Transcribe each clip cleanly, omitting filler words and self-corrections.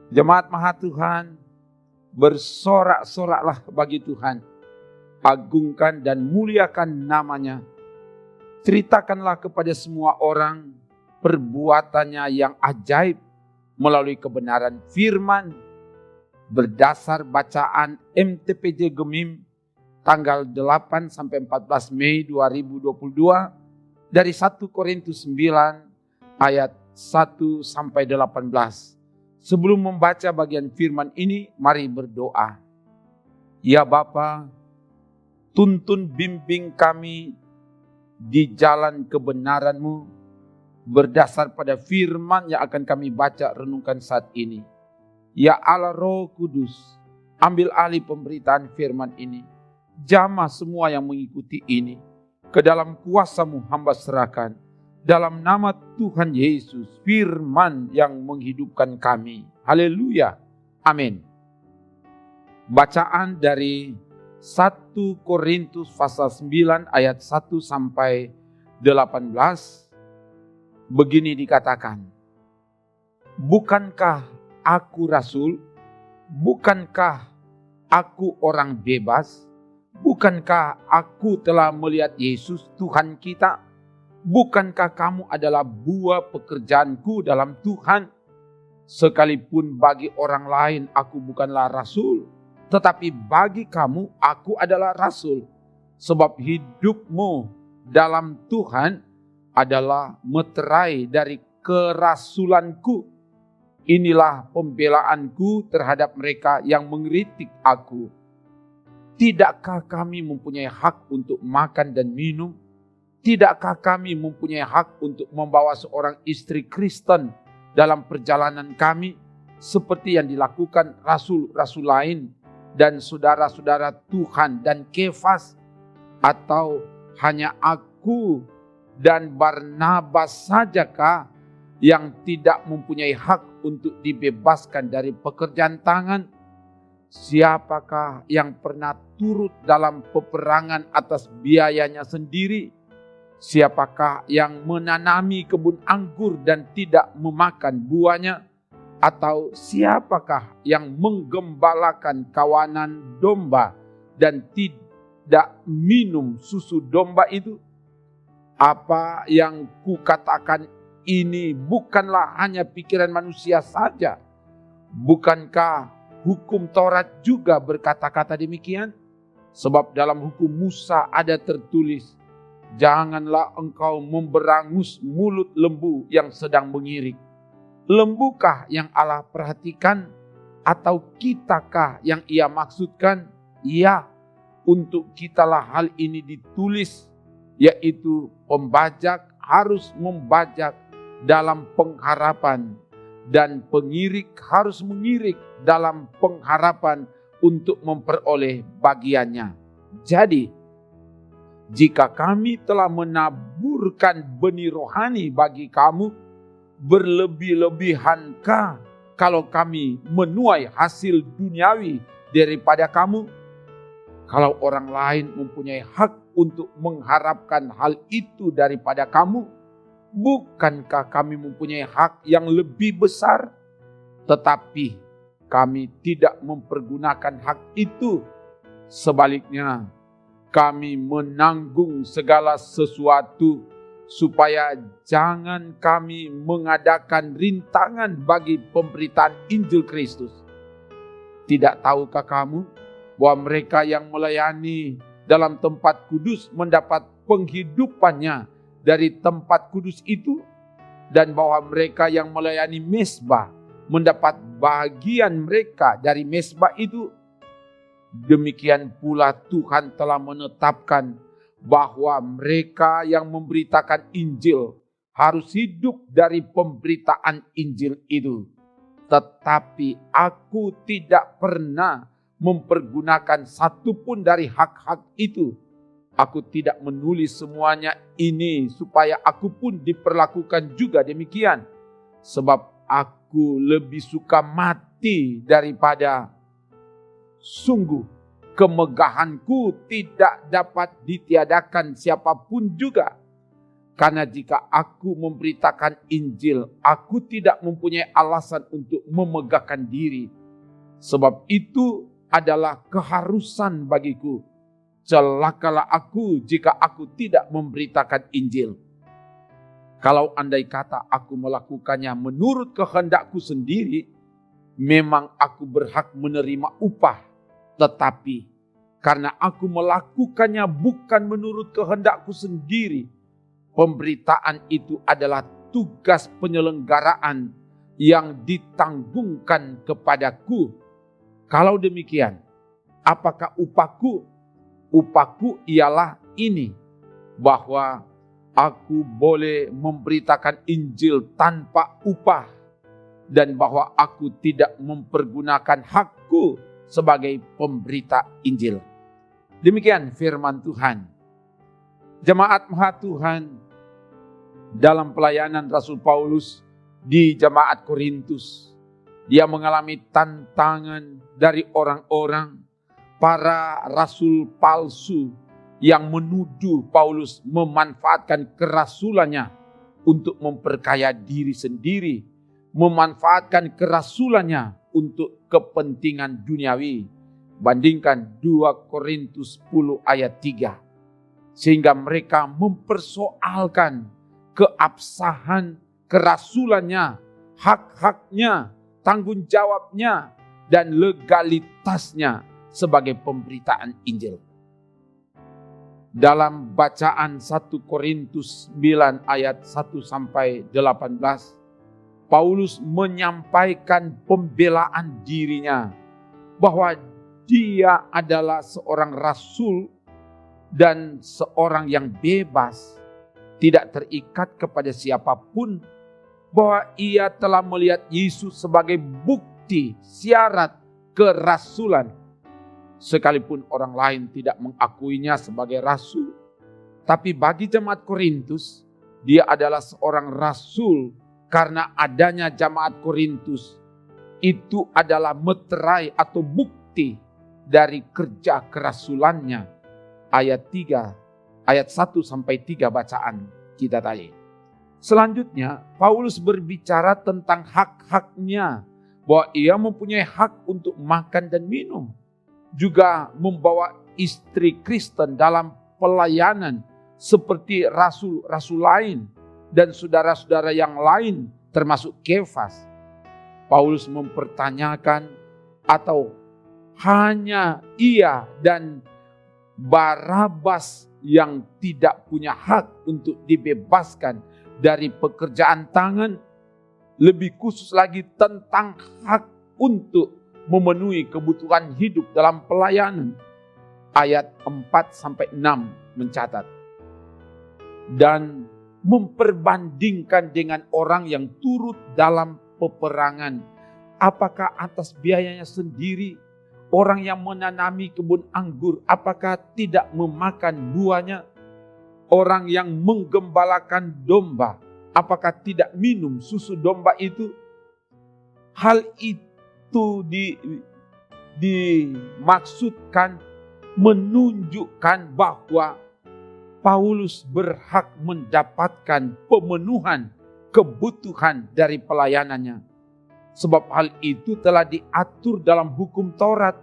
Jemaat Maha Tuhan, bersorak-soraklah bagi Tuhan. Agungkan dan muliakan namanya. Ceritakanlah kepada semua orang perbuatannya yang ajaib melalui kebenaran firman. Berdasar bacaan MTPJ Gemim tanggal 8 sampai 14 Mei 2022 dari 1 Korintus 9 ayat 1 sampai 18. Sebelum membaca bagian firman ini, mari berdoa. Ya Bapa, tuntun bimbing kami di jalan kebenaran-Mu berdasar pada firman yang akan kami baca renungkan saat ini. Ya Allah Roh Kudus, ambil alih pemberitaan firman ini. Jamah semua yang mengikuti ini. Ke dalam kuasa-Mu hamba serahkan. Dalam nama Tuhan Yesus, firman yang menghidupkan kami. Haleluya. Amin. Bacaan dari 1 Korintus pasal 9 ayat 1 sampai 18. Begini dikatakan. Bukankah aku rasul? Bukankah aku orang bebas? Bukankah aku telah melihat Yesus Tuhan kita? Bukankah kamu adalah buah pekerjaanku dalam Tuhan? Sekalipun bagi orang lain aku bukanlah rasul, tetapi bagi kamu aku adalah rasul. Sebab hidupmu dalam Tuhan adalah meterai dari kerasulanku. Inilah pembelaanku terhadap mereka yang mengkritik aku. Tidakkah kami mempunyai hak untuk makan dan minum? Tidakkah kami mempunyai hak untuk membawa seorang istri Kristen dalam perjalanan kami seperti yang dilakukan rasul-rasul lain dan saudara-saudara Tuhan dan Kefas? Atau hanya aku dan Barnabas sajakah yang tidak mempunyai hak untuk dibebaskan dari pekerjaan tangan? Siapakah yang pernah turut dalam peperangan atas biayanya sendiri? Siapakah yang menanami kebun anggur dan tidak memakan buahnya? Atau siapakah yang menggembalakan kawanan domba dan tidak minum susu domba itu? Apa yang kukatakan ini bukanlah hanya pikiran manusia saja. Bukankah hukum Taurat juga berkata-kata demikian? Sebab dalam hukum Musa ada tertulis, janganlah engkau memberangus mulut lembu yang sedang mengirik. Lembukah yang Allah perhatikan? Atau kitakah yang ia maksudkan? Ya, untuk kitalah hal ini ditulis, yaitu pembajak harus membajak dalam pengharapan, dan pengirik harus mengirik dalam pengharapan untuk memperoleh bagiannya. Jadi, jika kami telah menaburkan benih rohani bagi kamu, berlebih-lebihankah kalau kami menuai hasil duniawi daripada kamu? Kalau orang lain mempunyai hak untuk mengharapkan hal itu daripada kamu, bukankah kami mempunyai hak yang lebih besar? Tetapi kami tidak mempergunakan hak itu. Sebaliknya, kami menanggung segala sesuatu supaya jangan kami mengadakan rintangan bagi pemberitaan Injil Kristus. Tidak tahukah kamu bahwa mereka yang melayani dalam tempat kudus mendapat penghidupannya dari tempat kudus itu, dan bahwa mereka yang melayani mezbah mendapat bagian mereka dari mezbah itu? Demikian pula Tuhan telah menetapkan bahwa mereka yang memberitakan Injil harus hidup dari pemberitaan Injil itu. Tetapi aku tidak pernah mempergunakan satupun dari hak-hak itu. Aku tidak menulis semuanya ini supaya aku pun diperlakukan juga demikian. Sebab aku lebih suka mati daripada. Sungguh, kemegahanku tidak dapat ditiadakan siapapun juga. Karena jika aku memberitakan Injil, aku tidak mempunyai alasan untuk memegahkan diri. Sebab itu adalah keharusan bagiku. Celakalah aku jika aku tidak memberitakan Injil. Kalau andai kata aku melakukannya menurut kehendakku sendiri, memang aku berhak menerima upah. Tetapi karena aku melakukannya bukan menurut kehendakku sendiri, pemberitaan itu adalah tugas penyelenggaraan yang ditanggungkan kepadaku. Kalau demikian, apakah upahku? Upahku ialah ini, bahwa aku boleh memberitakan Injil tanpa upah, dan bahwa aku tidak mempergunakan hakku sebagai pemberita Injil. Demikian firman Tuhan. Jemaat Maha Tuhan, dalam pelayanan Rasul Paulus di jemaat Korintus, dia mengalami tantangan dari orang-orang, para rasul palsu yang menuduh Paulus memanfaatkan kerasulannya untuk memperkaya diri sendiri, memanfaatkan kerasulannya untuk kepentingan duniawi. Bandingkan 2 Korintus 10 ayat 3. Sehingga mereka mempersoalkan keabsahan kerasulannya, hak-haknya, tanggung jawabnya, dan legalitasnya sebagai pemberitaan Injil. Dalam bacaan 1 Korintus 9 ayat 1 sampai 18, Paulus menyampaikan pembelaan dirinya bahwa dia adalah seorang rasul dan seorang yang bebas, tidak terikat kepada siapapun, bahwa ia telah melihat Yesus sebagai bukti syarat kerasulan. Sekalipun orang lain tidak mengakuinya sebagai rasul, tapi bagi jemaat Korintus, dia adalah seorang rasul karena adanya jemaat Korintus. Itu adalah meterai atau bukti dari kerja kerasulannya. Ayat 1 sampai 3 bacaan kita tadi. Selanjutnya, Paulus berbicara tentang hak-haknya, bahwa ia mempunyai hak untuk makan dan minum, juga membawa istri Kristen dalam pelayanan seperti rasul-rasul lain dan saudara-saudara yang lain termasuk Kefas. Paulus mempertanyakan, atau hanya ia dan Barabas yang tidak punya hak untuk dibebaskan dari pekerjaan tangan, lebih khusus lagi tentang hak untuk memenuhi kebutuhan hidup dalam pelayanan. Ayat 4-6 mencatat. Dan memperbandingkan dengan orang yang turut dalam peperangan. Apakah atas biayanya sendiri? Orang yang menanami kebun anggur, apakah tidak memakan buahnya? Orang yang menggembalakan domba, apakah tidak minum susu domba itu? Hal itu dimaksudkan menunjukkan bahwa Paulus berhak mendapatkan pemenuhan kebutuhan dari pelayanannya. Sebab hal itu telah diatur dalam hukum Taurat.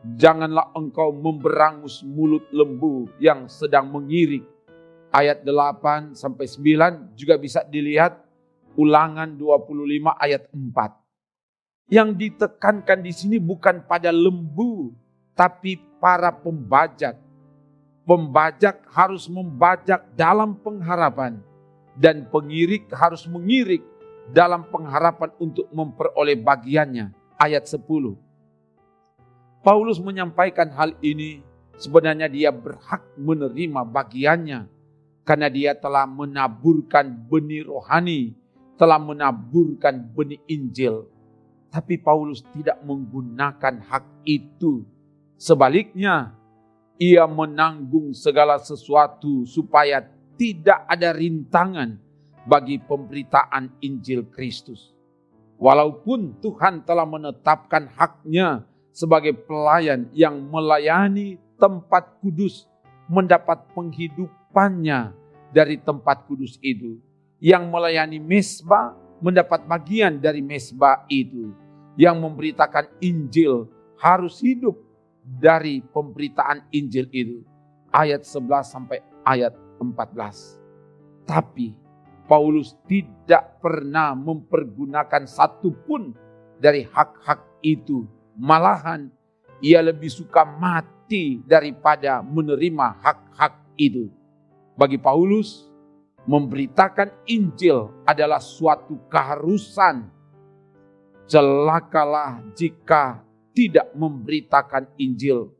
Janganlah engkau memberangus mulut lembu yang sedang mengirik. Ayat 8-9 juga bisa dilihat Ulangan 25 ayat 4. Yang ditekankan di sini bukan pada lembu, tapi para pembajak. Pembajak harus membajak dalam pengharapan, dan pengirik harus mengirik dalam pengharapan untuk memperoleh bagiannya. Ayat 10. Paulus menyampaikan hal ini, sebenarnya dia berhak menerima bagiannya, karena dia telah menaburkan benih rohani, telah menaburkan benih Injil. Tapi Paulus tidak menggunakan hak itu. Sebaliknya, ia menanggung segala sesuatu supaya tidak ada rintangan bagi pemberitaan Injil Kristus. Walaupun Tuhan telah menetapkan haknya sebagai pelayan yang melayani tempat kudus, mendapat penghidupannya dari tempat kudus itu. Yang melayani mezbah mendapat bagian dari mezbah itu. Yang memberitakan Injil harus hidup dari pemberitaan Injil itu. Ayat 11 sampai ayat 14. Tapi Paulus tidak pernah mempergunakan satupun dari hak-hak itu. Malahan ia lebih suka mati daripada menerima hak-hak itu. Bagi Paulus, memberitakan Injil adalah suatu keharusan. Celakalah jika tidak memberitakan Injil.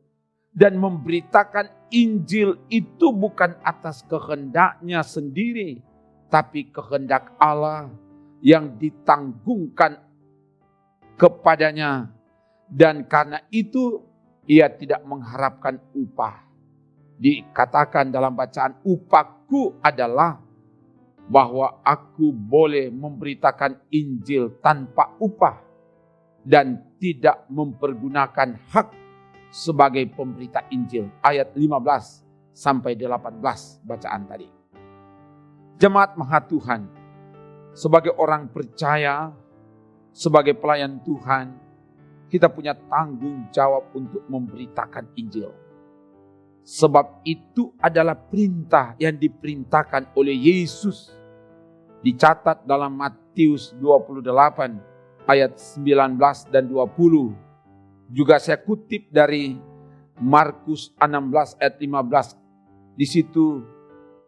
Dan memberitakan Injil itu bukan atas kehendaknya sendiri, tapi kehendak Allah yang ditanggungkan kepadanya. Dan karena itu ia tidak mengharapkan upah. Dikatakan dalam bacaan, upahku adalah bahwa aku boleh memberitakan Injil tanpa upah dan tidak mempergunakan hak sebagai pemberita Injil. Ayat 15 sampai 18 bacaan tadi. Jemaat Maha Tuhan, sebagai orang percaya, sebagai pelayan Tuhan, kita punya tanggung jawab untuk memberitakan Injil. Sebab itu adalah perintah yang diperintahkan oleh Yesus. Dicatat dalam Matius 28 ayat 19 dan 20. Juga saya kutip dari Markus 16 ayat 15. Di situ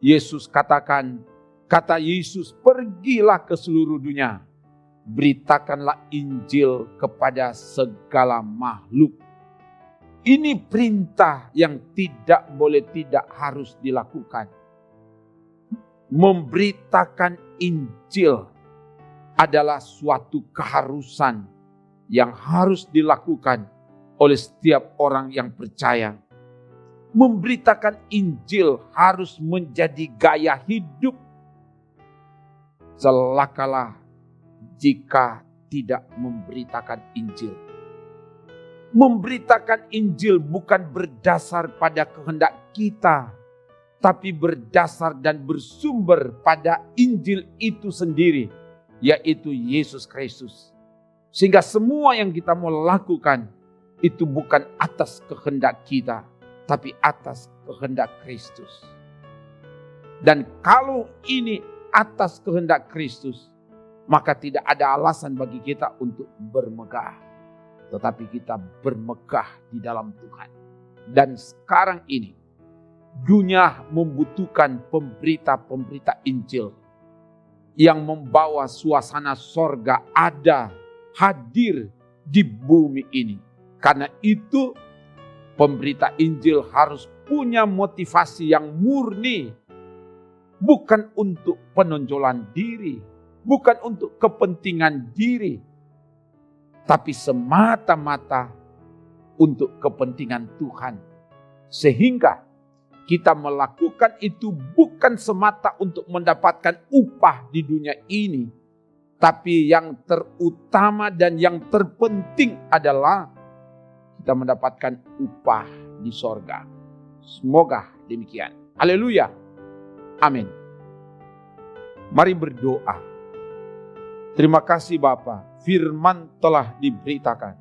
Yesus katakan, kata Yesus, pergilah ke seluruh dunia. Beritakanlah Injil kepada segala makhluk. Ini perintah yang tidak boleh tidak harus dilakukan. Memberitakan Injil adalah suatu keharusan yang harus dilakukan oleh setiap orang yang percaya. Memberitakan Injil harus menjadi gaya hidup. Celakalah jika tidak memberitakan Injil. Memberitakan Injil bukan berdasar pada kehendak kita, tapi berdasar dan bersumber pada Injil itu sendiri, yaitu Yesus Kristus. Sehingga semua yang kita mau lakukan itu bukan atas kehendak kita, tapi atas kehendak Kristus. Dan kalau ini atas kehendak Kristus, maka tidak ada alasan bagi kita untuk bermegah. Tetapi kita bermegah di dalam Tuhan. Dan sekarang ini, dunia membutuhkan pemberita-pemberita Injil yang membawa suasana sorga ada, hadir di bumi ini. Karena itu, pemberita Injil harus punya motivasi yang murni. Bukan untuk penonjolan diri, bukan untuk kepentingan diri, tapi semata-mata untuk kepentingan Tuhan. Sehingga kita melakukan itu bukan semata untuk mendapatkan upah di dunia ini, tapi yang terutama dan yang terpenting adalah kita mendapatkan upah di sorga. Semoga demikian. Haleluya. Amin. Mari berdoa. Terima kasih Bapa, firman telah diberitakan.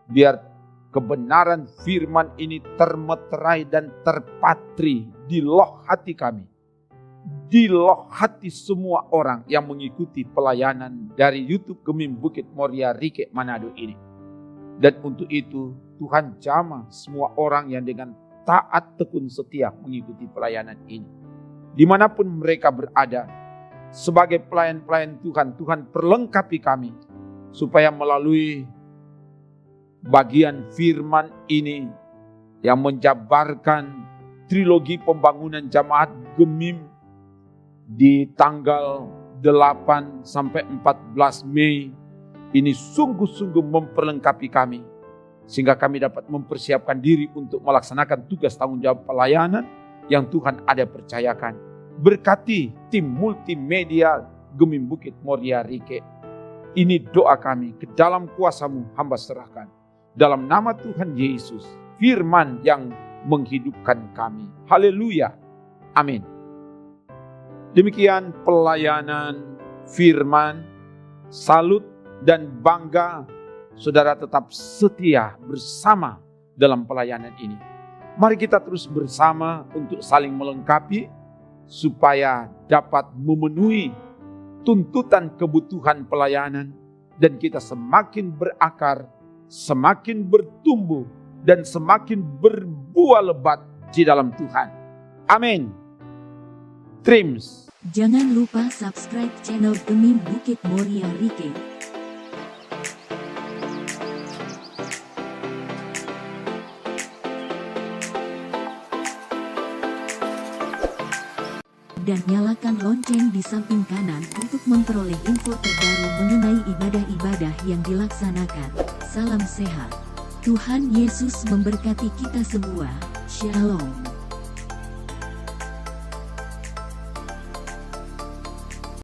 Biar kebenaran firman ini termeterai dan terpatri di loh hati kami. Di loh hati semua orang yang mengikuti pelayanan dari YouTube Gemim Bukit Moria Rike Manado ini. Dan untuk itu Tuhan jamah semua orang yang dengan taat tekun setia mengikuti pelayanan ini. Dimanapun mereka berada, sebagai pelayan-pelayan Tuhan, Tuhan perlengkapi kami supaya melalui bagian firman ini yang menjabarkan trilogi pembangunan jamaat Gemim di tanggal 8 sampai 14 Mei ini sungguh-sungguh memperlengkapi kami sehingga kami dapat mempersiapkan diri untuk melaksanakan tugas tanggung jawab pelayanan yang Tuhan ada percayakan. Berkati tim multimedia Gemim Bukit Moria Rike. Ini doa kami, ke dalam kuasa-Mu hamba serahkan. Dalam nama Tuhan Yesus, firman yang menghidupkan kami. Haleluya. Amin. Demikian pelayanan firman, salut dan bangga saudara tetap setia bersama dalam pelayanan ini. Mari kita terus bersama untuk saling melengkapi supaya dapat memenuhi tuntutan kebutuhan pelayanan dan kita semakin berakar, semakin bertumbuh dan semakin berbuah lebat di dalam Tuhan. Amin. Trims. Jangan lupa subscribe channel Pemimpin Bukit Moria Rike. Dan nyalakan lonceng di samping kanan untuk memperoleh info terbaru mengenai ibadah-ibadah yang dilaksanakan. Salam sehat. Tuhan Yesus memberkati kita semua. Shalom.